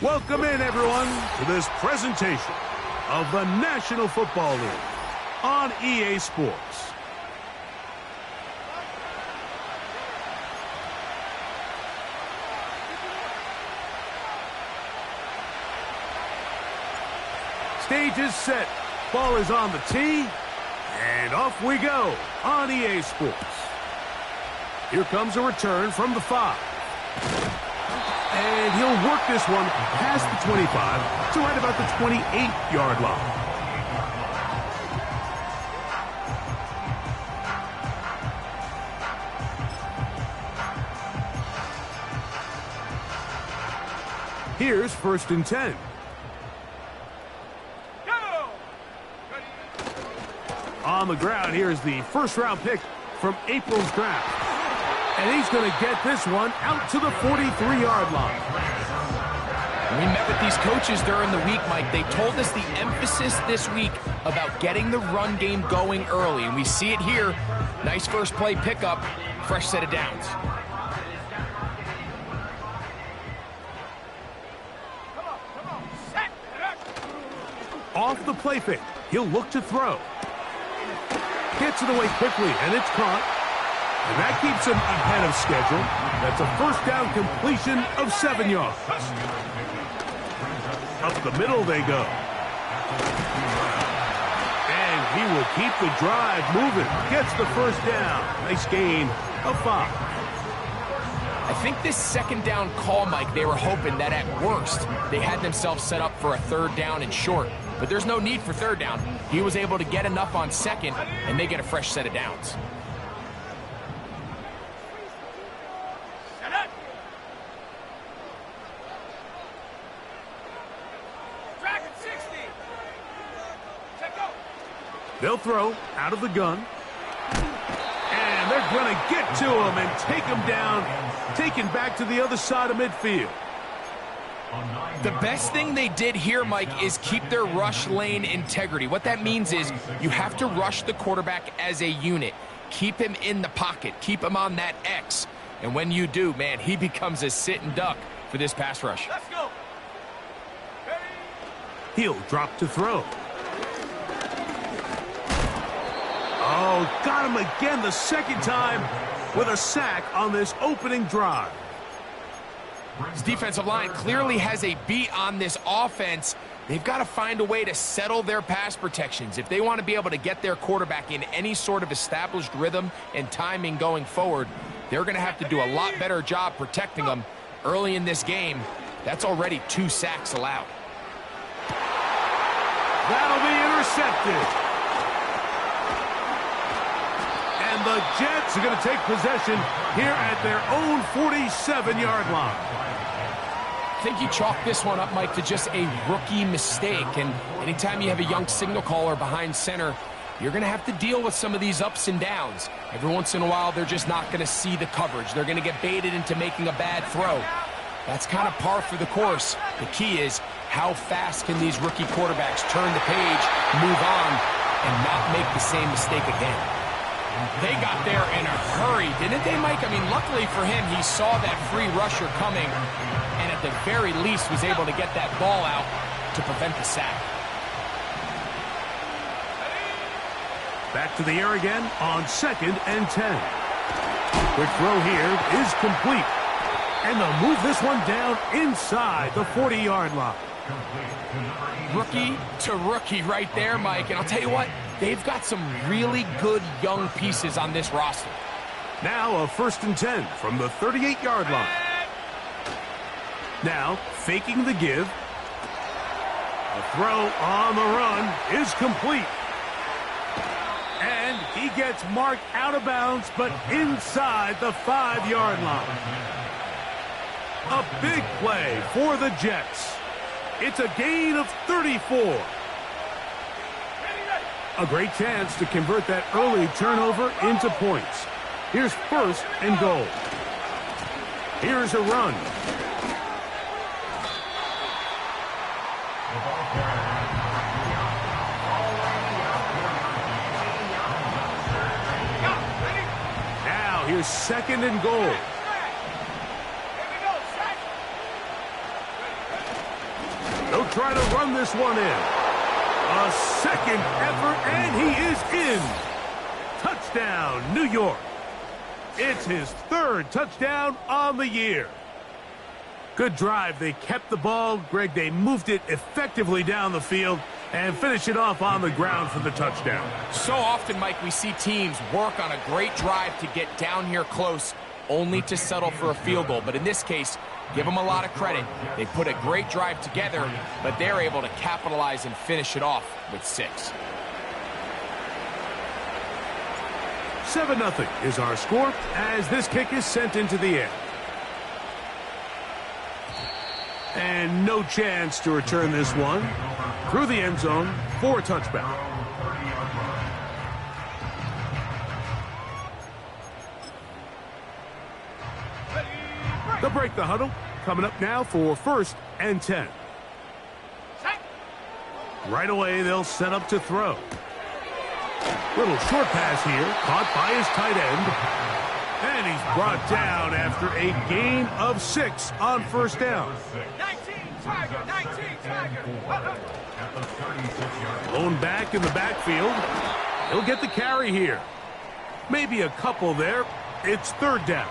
Welcome in, everyone, to this presentation of the National Football League on EA Sports. Stage is set, ball is on the tee, and off we go on EA Sports. Here comes a return from the 5. And he'll work this one past the 25 to right about the 28-yard line. Here's 1st and 10. On the ground, here's the first-round pick from April's draft. And he's going to get this one out to the 43-yard line. We met with these coaches during the week, Mike. They told us the emphasis this week about getting the run game going early. And we see it here. Nice first play pickup, fresh set of downs. Off the play fake, he'll look to throw. Gets it away quickly, and it's caught. And that keeps him ahead of schedule. That's a first down completion of 7 yards. Up the middle they go. And he will keep the drive moving. Gets the first down. Nice gain of 5. I think this 2nd down call, Mike, they were hoping that at worst they had themselves set up for a 3rd down and short. But there's no need for 3rd down. He was able to get enough on 2nd, and they get a fresh set of downs. They'll throw out of the gun. And they're going to get to him and take him down, taken back to the other side of midfield. The best thing they did here, Mike, is keep their rush lane integrity. What that means is you have to rush the quarterback as a unit. Keep him in the pocket. Keep him on that X. And when you do, man, he becomes a sitting duck for this pass rush. Let's go. He'll drop to throw. Oh, got him again the 2nd time with a sack on this opening drive. This defensive line clearly has a beat on this offense. They've got to find a way to settle their pass protections. If they want to be able to get their quarterback in any sort of established rhythm and timing going forward, they're going to have to do a lot better job protecting them early in this game. That's already 2 sacks allowed. That'll be intercepted. And the Jets are going to take possession here at their own 47-yard line. I think you chalk this one up, Mike, to just a rookie mistake. And anytime you have a young signal caller behind center, you're going to have to deal with some of these ups and downs. Every once in a while, they're just not going to see the coverage. They're going to get baited into making a bad throw. That's kind of par for the course. The key is how fast can these rookie quarterbacks turn the page, move on, and not make the same mistake again. They got there in a hurry, didn't they, Mike? I mean, luckily for him, he saw that free rusher coming, and at the very least was able to get that ball out to prevent the sack. Back to the air again on 2nd and 10. Quick throw here is complete. And they'll move this one down inside the 40-yard line. Rookie to rookie right there, Mike. And I'll tell you what, they've got some really good young pieces on this roster. Now a 1st and 10 from the 38-yard line. Now faking the give. A throw on the run is complete. And he gets marked out of bounds, but inside the 5-yard line. A big play for the Jets. It's a gain of 34. A great chance to convert that early turnover into points. Here's 1st and goal. Here's a run. Now here's 2nd and goal. try to run this one in. A second effort, and he is in. Touchdown, New York. It's his third touchdown on the year. Good drive. They kept the ball. Greg, they moved it effectively down the field and finish it off on the ground for the touchdown. So often, Mike, we see teams work on a great drive to get down here close, only to settle for a field goal. But in this case, give them a lot of credit. They put a great drive together, but they're able to capitalize and finish it off with 6. 7-0 is our score as this kick is sent into the air. And no chance to return this one through the end zone for a touchback. They'll break the huddle. Coming up now for 1st and 10. Right away, they'll set up to throw. Little short pass here, caught by his tight end. And he's brought down after a gain of 6 on 1st down. 19 Tiger. Blown back in the backfield. He'll get the carry here. Maybe a couple there. It's 3rd down.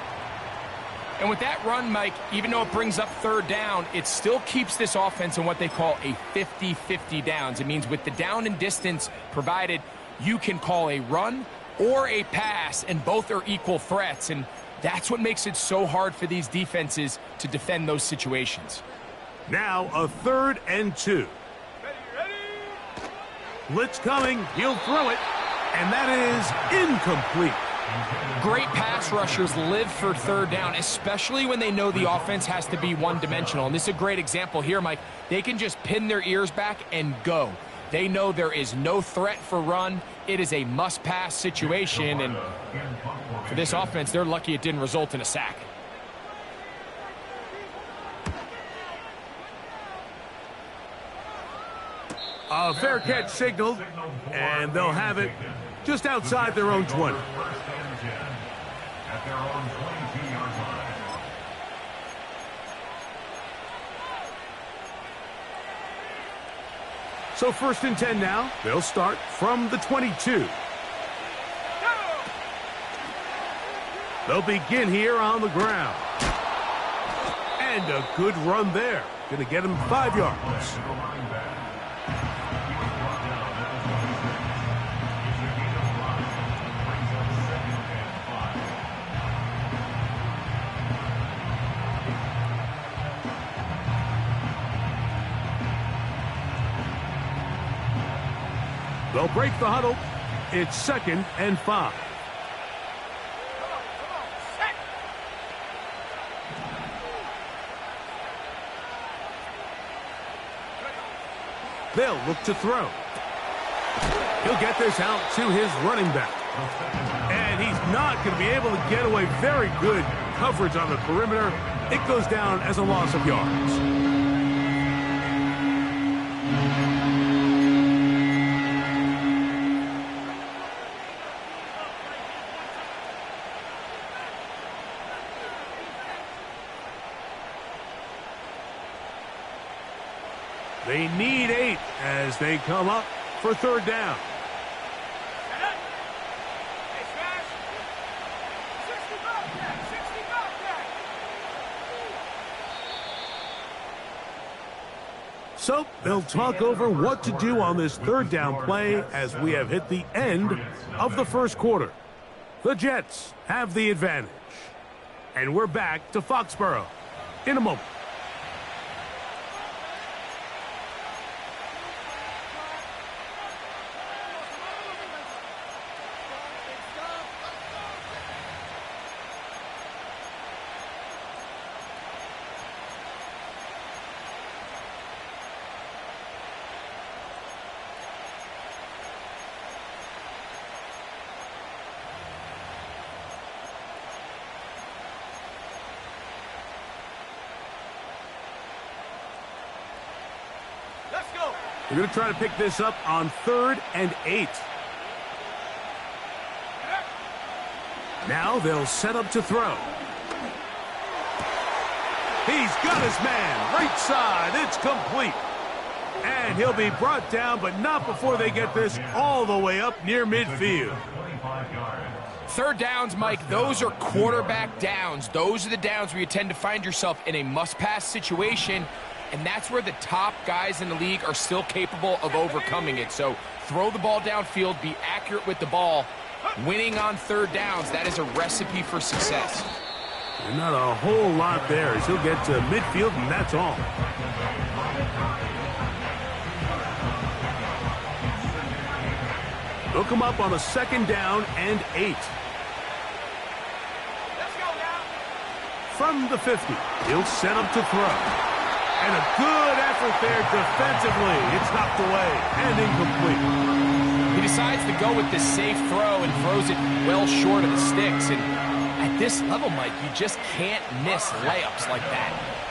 And with that run, Mike, even though it brings up 3rd down, it still keeps this offense in what they call a 50-50 downs. It means with the down and distance provided, you can call a run or a pass, and both are equal threats. And that's what makes it so hard for these defenses to defend those situations. Now a 3rd and 2. Blitz coming. He'll throw it. And that is incomplete. Great pass rushers live for 3rd down, especially when they know the offense has to be one-dimensional. And this is a great example here, Mike. They can just pin their ears back and go. They know there is no threat for run. It is a must-pass situation. And for this offense, they're lucky it didn't result in a sack. A fair catch signaled, and they'll have it just outside their own 20. So 1st and 10 now. They'll start from the 22. They'll begin here on the ground. And a good run there. Going to get him 5 yards. They'll break the huddle. It's 2nd and 5. They'll look to throw. He'll get this out to his running back. And he's not going to be able to get away. Very good coverage on the perimeter. It goes down as a loss of yards. They need 8 as they come up for 3rd down. So they'll talk over what to do on this 3rd down play as we have hit the end of the 1st quarter. The Jets have the advantage. And we're back to Foxborough in a moment. They're going to try to pick this up on 3rd and 8. Now they'll set up to throw. He's got his man. Right side. It's complete. And he'll be brought down, but not before they get this all the way up near midfield. Third downs, Mike, those are quarterback downs. Those are the downs where you tend to find yourself in a must-pass situation, and that's where the top guys in the league are still capable of overcoming it. So throw the ball downfield, be accurate with the ball. Winning on third downs, that is a recipe for success. And not a whole lot there as he'll get to midfield, and that's all. They'll come up on a 2nd down and 8. From the 50, he'll set up to throw. And a good effort there defensively. It's knocked away and incomplete. He decides to go with the safe throw and throws it well short of the sticks. And at this level, Mike, you just can't miss layups like that.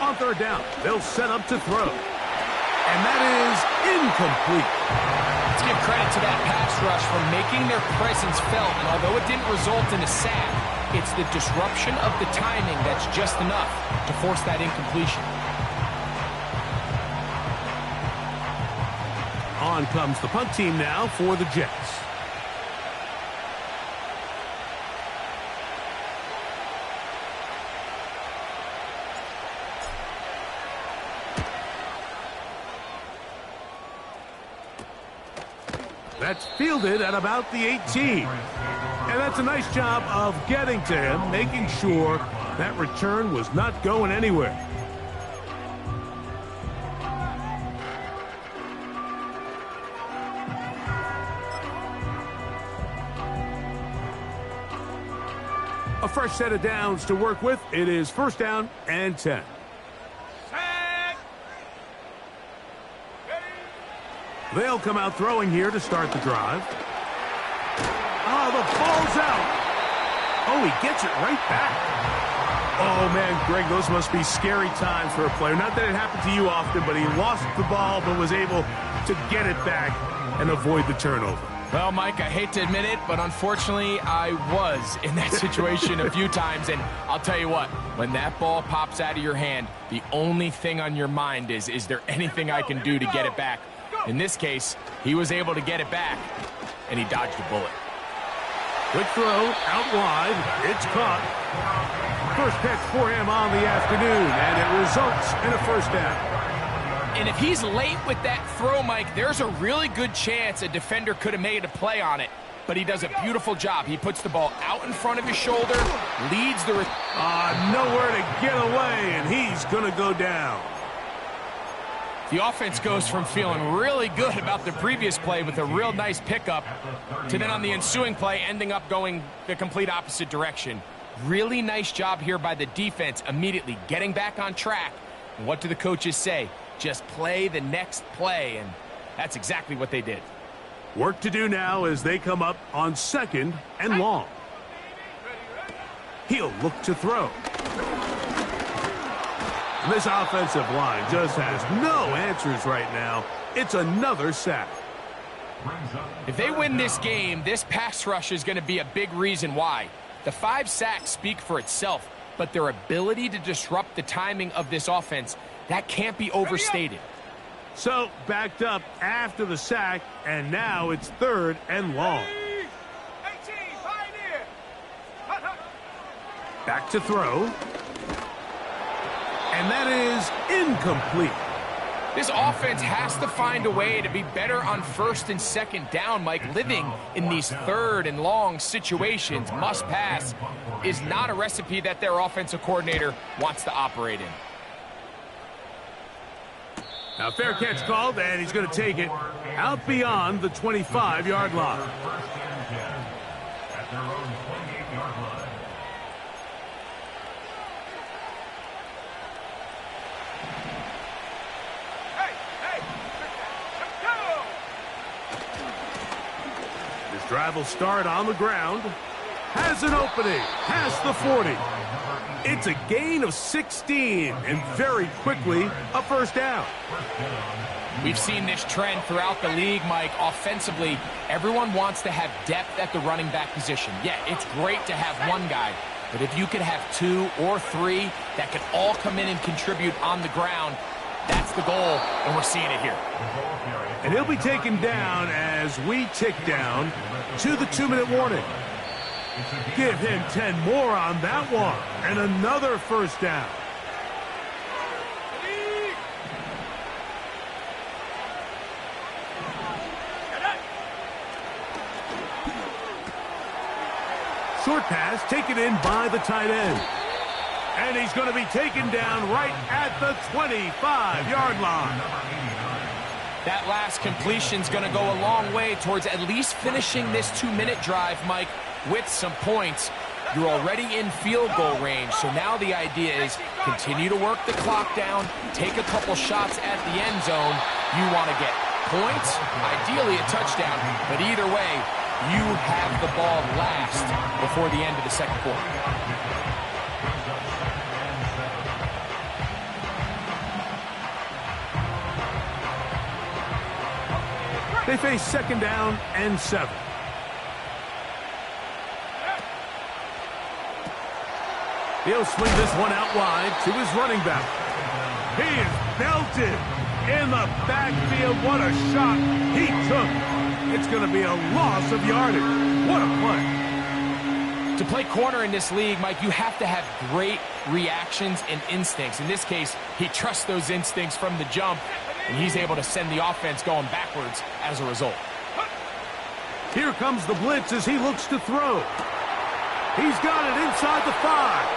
On third down, they'll set up to throw. And that is incomplete. Let's give credit to that pass rush for making their presence felt. And although it didn't result in a sack, it's the disruption of the timing that's just enough to force that incompletion. On comes the punt team now for the Jets. That's fielded at about the 18. And that's a nice job of getting to him, making sure that return was not going anywhere. A fresh set of downs to work with. It is 1st down and 10. They'll come out throwing here to start the drive. Oh, the ball's out. Oh, he gets it right back. Oh, man, Greg, those must be scary times for a player. Not that it happened to you often, but he lost the ball but was able to get it back and avoid the turnover. Well, Mike, I hate to admit it, but unfortunately, I was in that situation a few times. And I'll tell you what, when that ball pops out of your hand, the only thing on your mind is there anything I can do to get it back? In this case, he was able to get it back, and he dodged a bullet. Quick throw, out wide. It's caught. First catch for him on the afternoon, and it results in a 1st down. And if he's late with that throw, Mike, there's a really good chance a defender could have made a play on it. But he does a beautiful job. He puts the ball out in front of his shoulder, leads the... nowhere to get away, and he's going to go down. The offense goes from feeling really good about the previous play with a real nice pickup to then on the ensuing play ending up going the complete opposite direction. Really nice job here by the defense immediately getting back on track. And what do the coaches say? Just play the next play, and that's exactly what they did. Work to do now as they come up on 2nd and long. He'll look to throw. This offensive line just has no answers right now. It's another sack. If they win this game, this pass rush is going to be a big reason why. The 5 sacks speak for itself, but their ability to disrupt the timing of this offense, that can't be overstated. So, backed up after the sack, and now it's 3rd and long. Back to throw. And that is incomplete. This offense has to find a way to be better on 1st and 2nd down, Mike. Living in these 3rd and long situations, must pass, is not a recipe that their offensive coordinator wants to operate in. Now, fair catch called, and he's going to take it out beyond the 25-yard line. Drive will start on the ground. has an opening past the 40. It's a gain of 16, and very quickly, a first down. We've seen this trend throughout the league, Mike. Offensively, everyone wants to have depth at the running back position. Yeah, it's great to have one guy, but if you could have 2 or 3 that could all come in and contribute on the ground, that's the goal, and we're seeing it here. And he'll be taken down as we tick down to the 2-minute warning. Give him 10 more on that one, and another first down. Short pass taken in by the tight end. And he's going to be taken down right at the 25-yard line. That last completion's going to go a long way towards at least finishing this 2-minute drive, Mike, with some points. You're already in field goal range, so now the idea is continue to work the clock down, take a couple shots at the end zone. You want to get points, ideally a touchdown, but either way, you have the ball last before the end of the second quarter. They face second down and 7. He'll swing this one out wide to his running back. He is belted in the backfield. What a shot he took. It's going to be a loss of yardage. What a play. To play corner in this league, Mike, you have to have great reactions and instincts. In this case, he trusts those instincts from the jump, and he's able to send the offense going backwards as a result. Here comes the blitz as he looks to throw. He's got it inside the 5.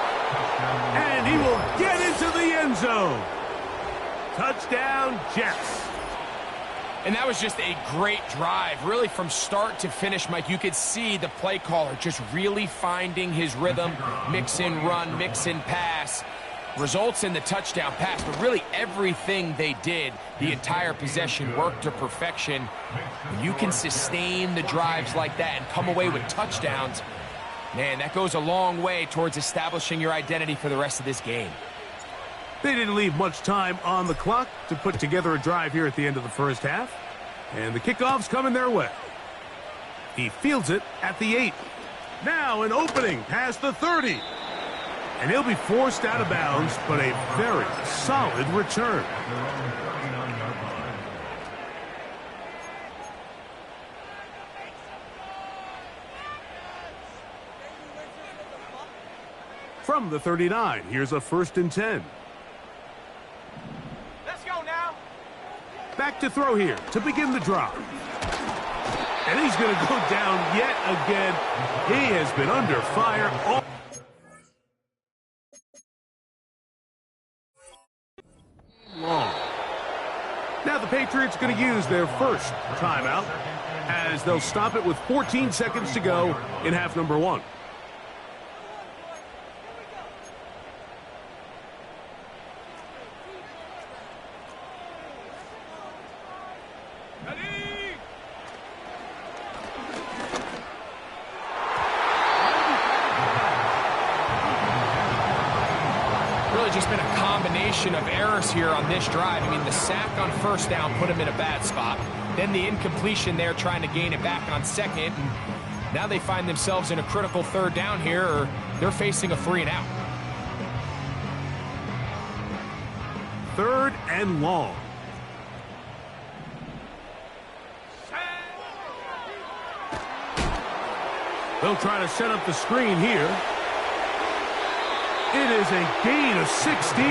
And he will get into the end zone. Touchdown, Jets. And that was just a great drive, really from start to finish, Mike. You could see the play caller just really finding his rhythm, mix in run, mix in pass. Results in the touchdown pass, but really everything they did, the entire possession worked to perfection. When you can sustain the drives like that and come away with touchdowns, man, that goes a long way towards establishing your identity for the rest of this game. They didn't leave much time on the clock to put together a drive here at the end of the first half. And the kickoff's coming their way. He fields it at the 8. Now an opening past the 30. And he'll be forced out of bounds, but a very solid return. From the 39, here's a 1st and 10. Let's go now. Back to throw here to begin the drive. And he's going to go down yet again. He has been under fire all long. Now the Patriots going to use their first timeout as they'll stop it with 14 seconds to go in half number 1. Just been a combination of errors here on this drive. I mean, the sack on first down put him in a bad spot. Then the incompletion there trying to gain it back on second. And now they find themselves in a critical 3rd down here, or they're facing a 3 and out. 3rd and long. They'll try to set up the screen here. It is a gain of 16.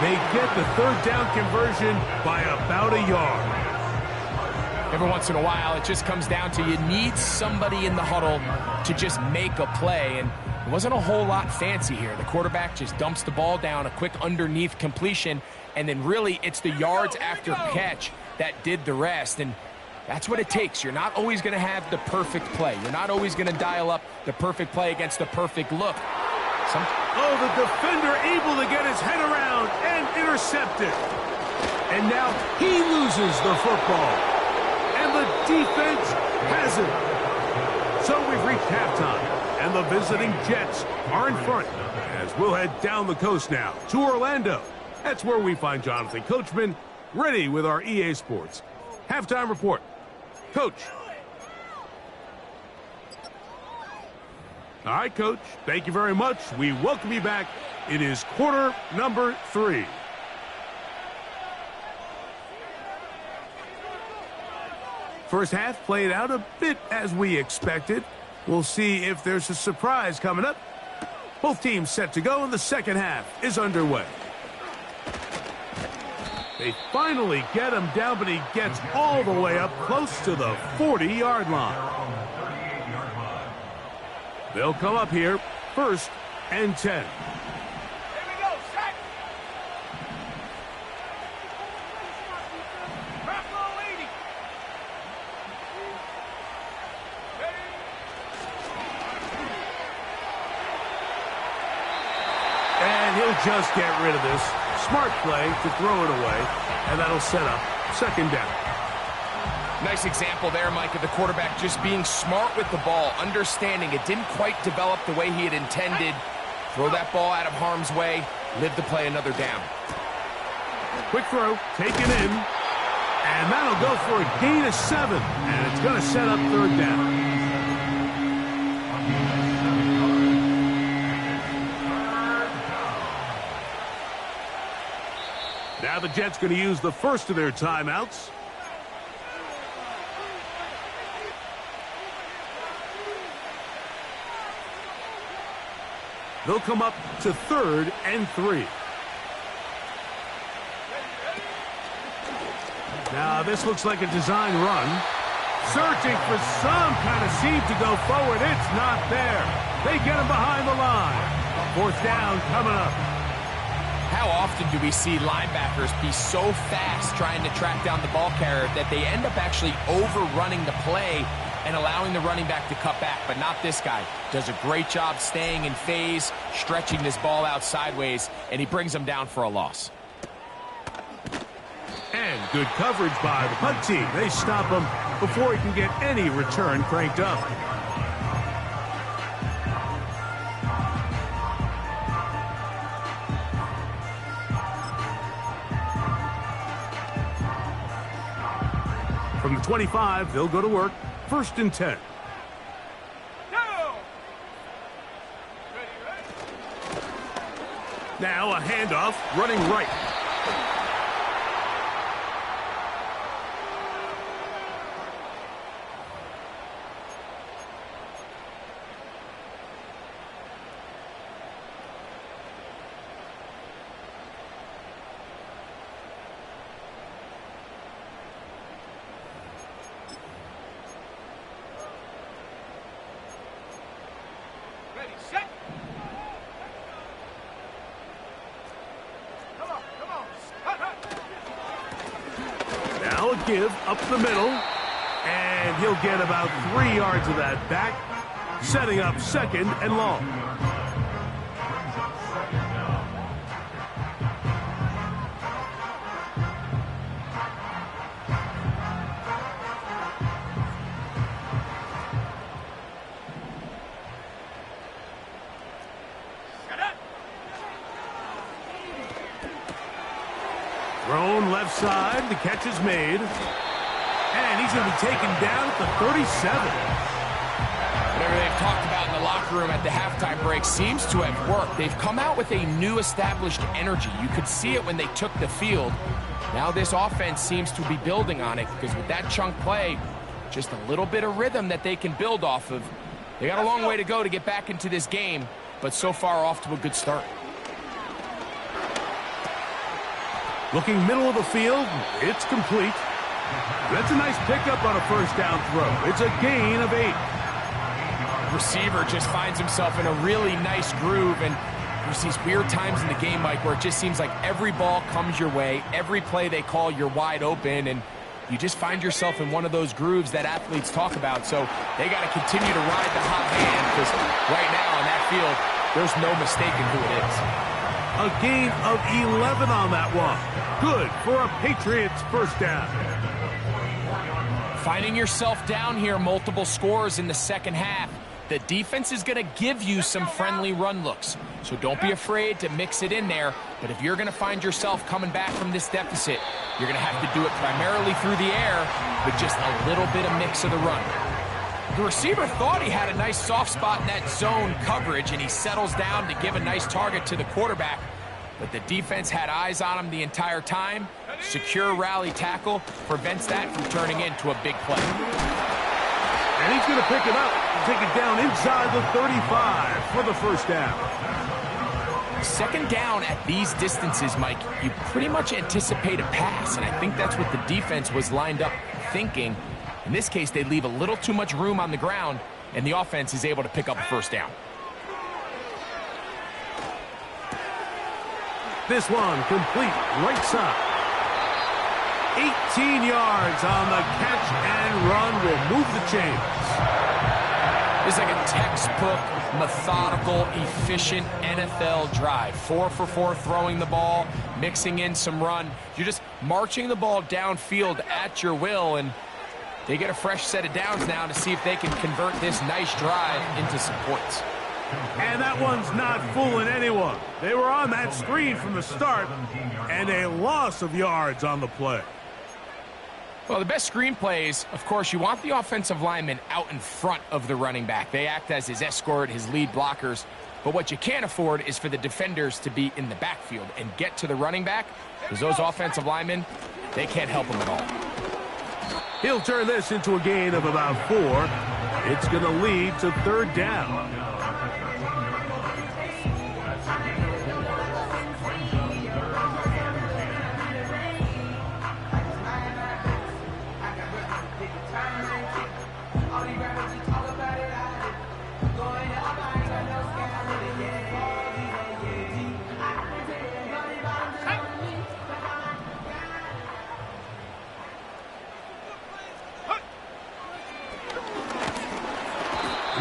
They get the 3rd down conversion by about a yard. Every once in a while, it just comes down to you need somebody in the huddle to just make a play. And it wasn't a whole lot fancy here. The quarterback just dumps the ball down, a quick underneath completion, and then really it's the yards after catch that did the rest. And that's what it takes. You're not always going to have the perfect play. You're not always going to dial up the perfect play against the perfect look. Oh, the defender able to get his head around and intercept it. And now he loses the football. And the defense has it. So we've reached halftime. And the visiting Jets are in front as we'll head down the coast now to Orlando. That's where we find Jonathan Coachman ready with our EA Sports halftime report. Coach. All right, Coach. Thank you very much. We welcome you back. It is quarter number 3. First half played out a bit as we expected. We'll see if there's a surprise coming up. Both teams set to go, and the second half is underway. They finally get him down, but he gets all the way up close to the 40-yard line. They'll come up here, 1st and 10. Here we go, set. Purple 80. And he'll just get rid of this. Smart play to throw it away, and that'll set up 2nd down. Nice example there, Mike, of the quarterback just being smart with the ball, understanding it didn't quite develop the way he had intended. Throw that ball out of harm's way, live to play another down. Quick throw, taken in, and that'll go for a gain of 7, and it's going to set up 3rd down. Now the Jets going to use the first of their timeouts. They'll come up to 3rd and 3. Now this looks like a design run. Searching for some kind of seam to go forward. It's not there. They get him behind the line. 4th down coming up. How often do we see linebackers be so fast trying to track down the ball carrier that they end up actually overrunning the play and allowing the running back to cut back? But not this guy. Does a great job staying in phase, stretching this ball out sideways, and he brings them down for a loss. And good coverage by the punt team. They stop him before he can get any return cranked up. From the 25, they'll go to work. 1st and 10. Now a handoff, running right. Ready, set. Come on, come on. Now a give up the middle. And he'll get about 3 yards of that back. Setting up 2nd and long. Thrown left side. The catch is made. And he's going to be taken down at the 37. Whatever they've talked about in the locker room at the halftime break seems to have worked. They've come out with a new established energy. You could see it when they took the field. Now this offense seems to be building on it because with that chunk play, just a little bit of rhythm that they can build off of. They got a long way to go to get back into this game, but so far off to a good start. Looking middle of the field, it's complete. That's a nice pickup on a 1st down throw. It's a gain of 8. Receiver just finds himself in a really nice groove, and there's these weird times in the game, Mike, where it just seems like every ball comes your way, every play they call, you're wide open, and you just find yourself in one of those grooves that athletes talk about. So they got to continue to ride the hot hand because right now on that field, there's no mistaking who it is. A gain of 11 on that one. Good for a Patriots 1st down. Finding yourself down here, multiple scores in the second half. The defense is going to give you some friendly run looks, so don't be afraid to mix it in there. But if you're going to find yourself coming back from this deficit, you're going to have to do it primarily through the air with just a little bit of mix of the run. The receiver thought he had a nice soft spot in that zone coverage, and he settles down to give a nice target to the quarterback. But the defense had eyes on him the entire time. Secure rally tackle prevents that from turning into a big play. And he's going to pick it up and take it down inside the 35 for the first down. Second down at these distances, Mike, you pretty much anticipate a pass, and I think that's what the defense was lined up thinking. In this case, they leave a little too much room on the ground, and the offense is able to pick up a first down. This one complete right side. 18 yards on the catch and run will move the chains. It's like a textbook, methodical, efficient NFL drive. 4 for 4 throwing the ball, mixing in some run. You're just marching the ball downfield at your will, and they get a fresh set of downs now to see if they can convert this nice drive into some points. And that one's not fooling anyone. They were on that screen from the start, and a loss of yards on the play. Well, the best screen plays, of course, you want the offensive lineman out in front of the running back. They act as his escort, his lead blockers. But what you can't afford is for the defenders to be in the backfield and get to the running back, because those offensive linemen, they can't help him at all. He'll turn this into a gain of about 4. It's going to lead to third down.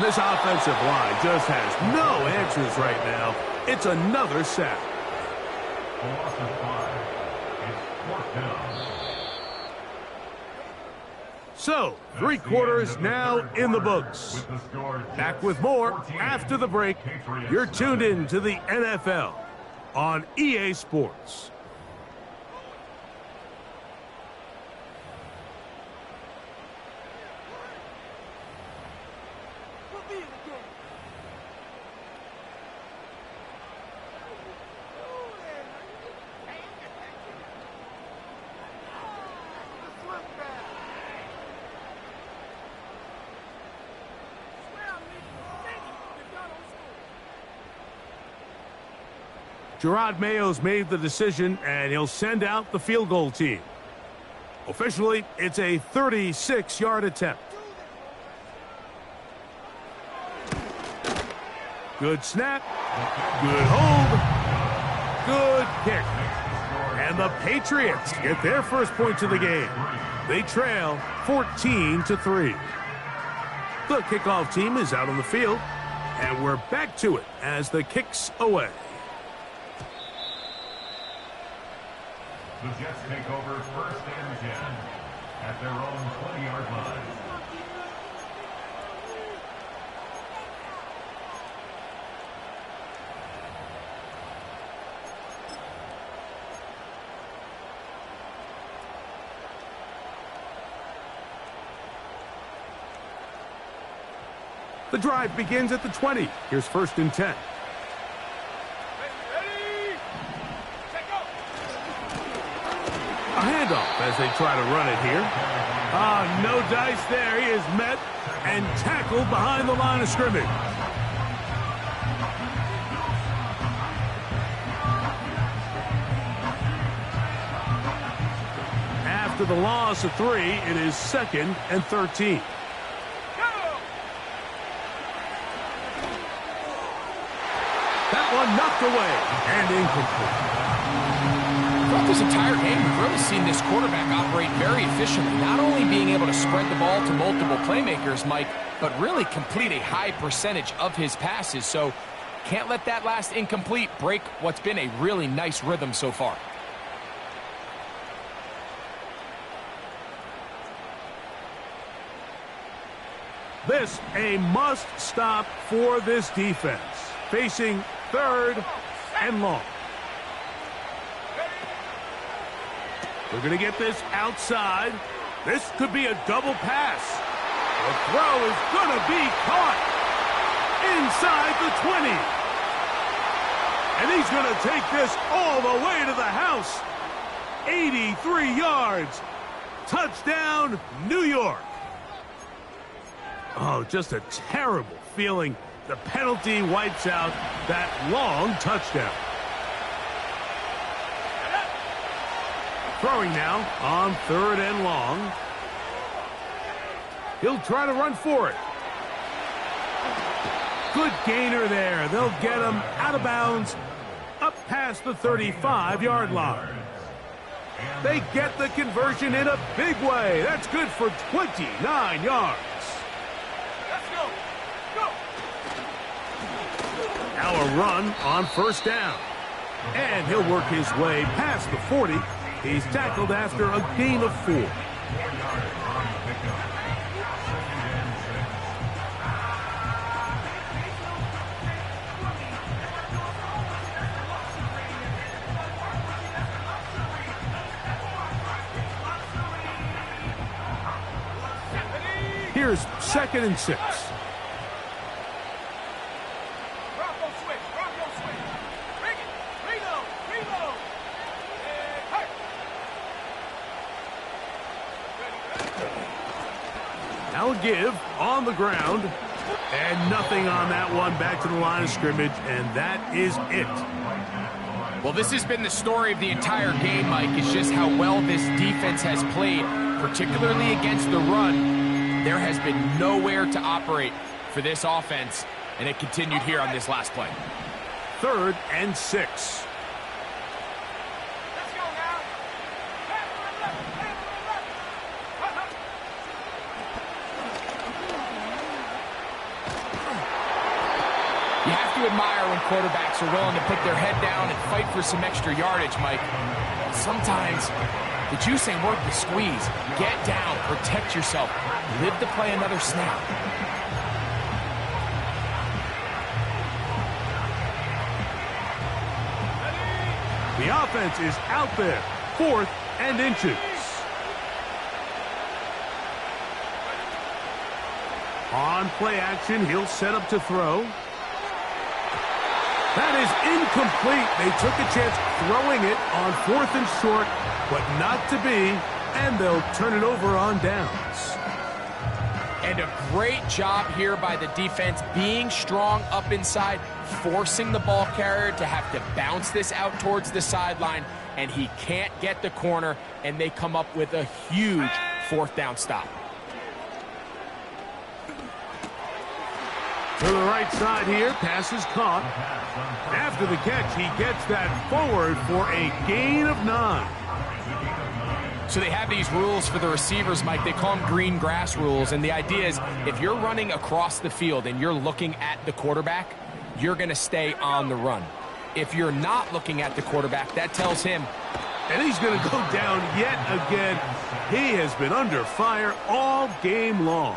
This offensive line just has no answers right now. It's another sack. So, 3 quarters now in the books. Back with more after the break. You're tuned in to the NFL on EA Sports. Gerard Mayo's made the decision, and he'll send out the field goal team. Officially, it's a 36-yard attempt. Good snap. Good hold. Good kick. And the Patriots get their first points of the game. They trail 14-3. The kickoff team is out on the field, and we're back to it as the kick's away. The Jets take over 1st and 10 at their own 20-yard line. The drive begins at the 20. Here's 1st and 10. A handoff as they try to run it here. No dice there. He is met and tackled behind the line of scrimmage. After the loss of 3, it is 2nd and 13. That one knocked away and incomplete. Throughout this entire game, we've really seen this quarterback operate very efficiently, not only being able to spread the ball to multiple playmakers, Mike, but really complete a high percentage of his passes. So can't let that last incomplete break what's been a really nice rhythm so far. This a must stop for this defense. Facing 3rd and long. They're going to get this outside. This could be a double pass. The throw is going to be caught inside the 20. And he's going to take this all the way to the house. 83 yards. Touchdown, New York. Oh, just a terrible feeling. The penalty wipes out that long touchdown. Throwing now on 3rd and long. He'll try to run for it. Good gainer there. They'll get him out of bounds, up past the 35-yard line. They get the conversion in a big way. That's good for 29 yards. Let's go. Go. Now a run on 1st down. And he'll work his way past the 40. He's tackled after a gain of 4. Here's 2nd and 6. Bronco switch. Bronco switch. Bring it. Reload. Reload. And hurt. Now a give on the ground. And nothing on that one. Back to the line of scrimmage. And that is it. Well, this has been the story of the entire game, Mike, is just how well this defense has played, particularly against the run. There has been nowhere to operate for this offense, and it continued here on this last play. 3rd and 6. Let's go now. Pass to the left. Pass to the left. You have to admire when quarterbacks are willing to put their head down and fight for some extra yardage, Mike. Sometimes the juice ain't worth the squeeze. Get down, protect yourself, live to play another snap. The offense is out there. 4th and inches. On play action, he'll set up to throw. That is incomplete. They took a chance throwing it on 4th and short, but not to be, and they'll turn it over on downs. And a great job here by the defense, being strong up inside, forcing the ball carrier to have to bounce this out towards the sideline, and he can't get the corner, and they come up with a huge 4th down stop. To the right side here, pass is caught. After the catch, he gets that forward for a gain of 9. So they have these rules for the receivers, Mike. They call them green grass rules, and the idea is if you're running across the field and you're looking at the quarterback, you're going to stay on the run. If you're not looking at the quarterback, that tells him. And he's going to go down yet again. He has been under fire all game long.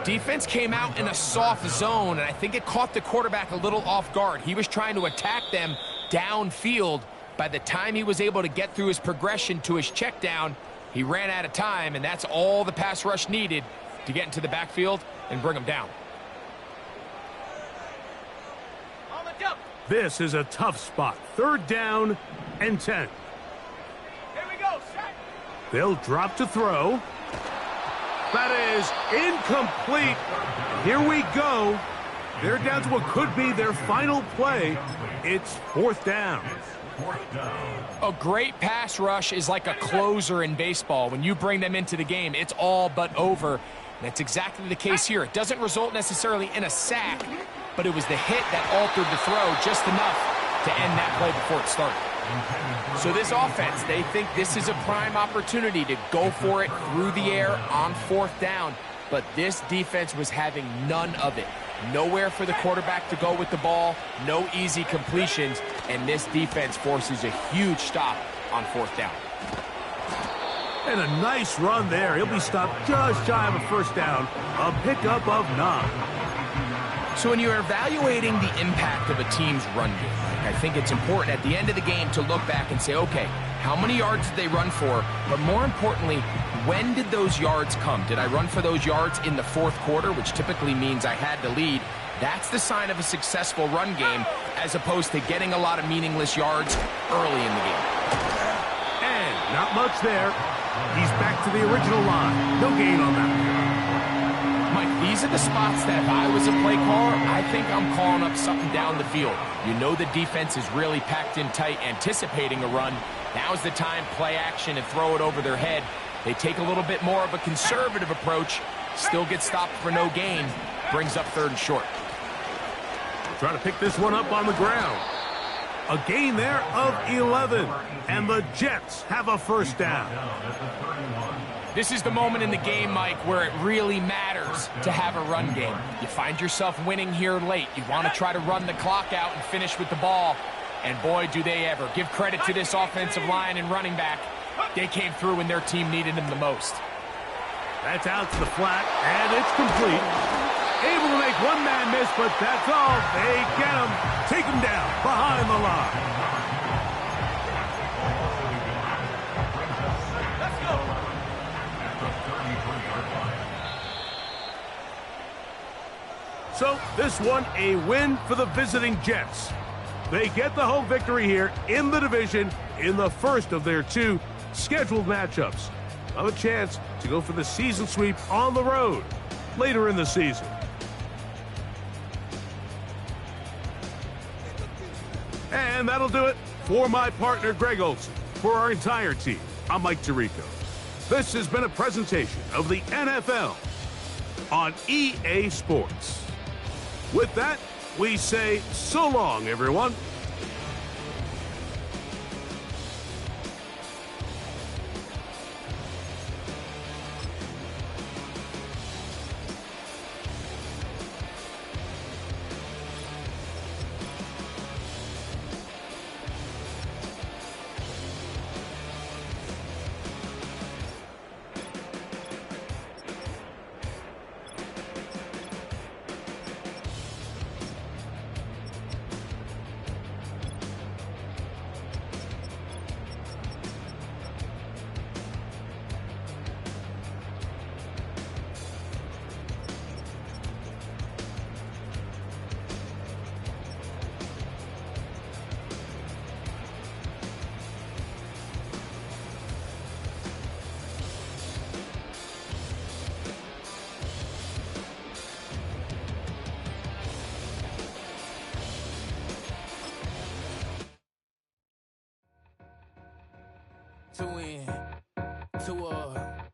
Defense came out in a soft zone, and I think it caught the quarterback a little off guard. He was trying to attack them downfield. By the time he was able to get through his progression to his check down, he ran out of time, and that's all the pass rush needed to get into the backfield and bring him down. On the jump. This is a tough spot. 3rd down and 10. Here we go. Set. They'll drop to throw. That is incomplete. Here we go. They're down to what could be their final play. It's 4th down. A great pass rush is like a closer in baseball. When you bring them into the game, it's all but over. That's exactly the case here. It doesn't result necessarily in a sack, but it was the hit that altered the throw just enough to end that play before it started. So this offense, they think this is a prime opportunity to go for it through the air on 4th down, but this defense was having none of it. Nowhere for the quarterback to go with the ball, no easy completions, and this defense forces a huge stop on 4th down. And a nice run there. He'll be stopped just shy of a first down. A pickup of 9. So when you're evaluating the impact of a team's run game, I think it's important at the end of the game to look back and say, okay, how many yards did they run for? But more importantly, when did those yards come? Did I run for those yards in the fourth quarter, which typically means I had the lead? That's the sign of a successful run game, as opposed to getting a lot of meaningless yards early in the game. And not much there. He's back to the original line. No gain on that. Mike, these are the spots that if I was a play caller, I think I'm calling up something down the field. You know the defense is really packed in tight, anticipating a run. Now's the time, play action and throw it over their head. They take a little bit more of a conservative approach, still get stopped for no gain, brings up 3rd and short. Trying to pick this one up on the ground. A gain there of 11, and the Jets have a first down. This is the moment in the game, Mike, where it really matters to have a run game. You find yourself winning here late. You want to try to run the clock out and finish with the ball. And boy, do they ever. Give credit to this offensive line and running back. They came through when their team needed them the most. That's out to the flat, and it's complete. Able to make one man miss, but that's all. They get him. Take him down behind the line. Let's go. So this one a win for the visiting Jets. They get the home victory here in the division in the first of their 2 scheduled matchups. Have a chance to go for the season sweep on the road later in the season. And that'll do it for my partner, Greg Olson. For our entire team, I'm Mike Tirico. This has been a presentation of the NFL on EA Sports. With that, we say so long, everyone. Two in, two up,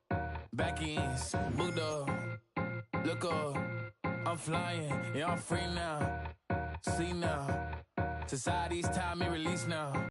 back ends, booked up, look up, I'm flying, yeah, I'm free now, see now, society's time me release now.